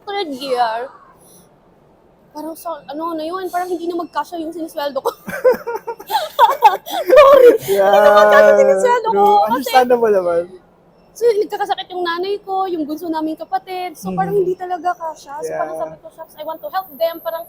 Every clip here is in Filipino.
Third year, parang ano na yun, parang hindi na magkasya yung sinisweldo ko. Yeah, sinisweldo ko true. kasi- Understandable naman. So, nagkakasakit yung nanay ko, yung bunso naming kapatid. So, parang hindi talaga kasya. So, parang Yeah. sabi ko, shucks, I want to help them. Parang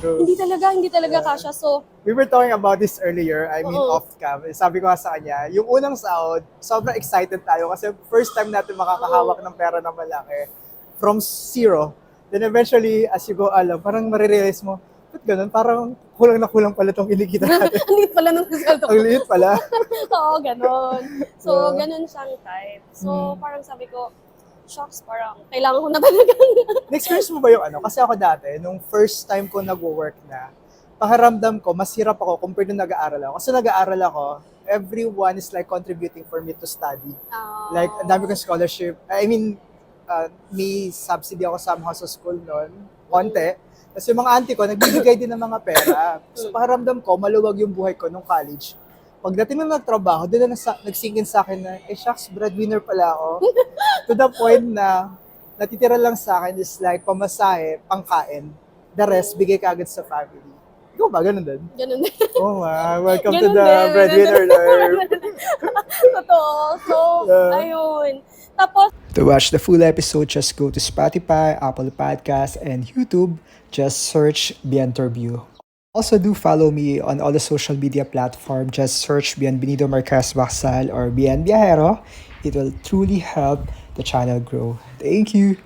True. hindi talaga Yeah. kasya. So, We were talking about this earlier, I mean Oo. off-cam. Sabi ko nga sa kanya, yung unang sahod, sobrang excited tayo kasi first time natin makakahawak ng pera na malaki from zero. Then eventually, as you go along, parang marirealize mo, ba't ganun? Parang kulang na kulang pala itong kinikita natin. ang liit pala ng sweldo ko. Ang liit pala. Oo, ganon. So, Yeah. ganon siyang type. So, parang sabi ko, shocks, parang kailangan ko na talaga. Na-experience mo ba yung ano? Kasi ako dati, nung first time ko nag-work na, pakiramdam ko, mas hirap ako compared nung nag-aaral ako. Kasi nag-aaral ako, everyone is like contributing for me to study. Like, ang dami kong scholarship. I mean, may subsidy ako somehow sa school noon. Konti. Tapos yung mga auntie ko, nagbibigay din ng mga pera. So pakiramdam ko, maluwag yung buhay ko nung college. Pagdating na nagtrabaho, doon na nagsingin sa akin na, shucks, breadwinner pala ako. To the point na, natitira lang sa akin is like pamasahe, pangkain. The rest, bigay ka agad sa family. Ikaw ba? Ganun din? Ganon din. Oh ma, welcome to Ganun the din, breadwinner life. Totoo. So, ayun. Tapos, To watch the full episode, just go to Spotify, Apple Podcasts, and YouTube. Just search Bienterview. Also, do follow me on all the social media platforms. Just search Bienvenido Marquez Baxal or Bien Viajero. It will truly help the channel grow. Thank you.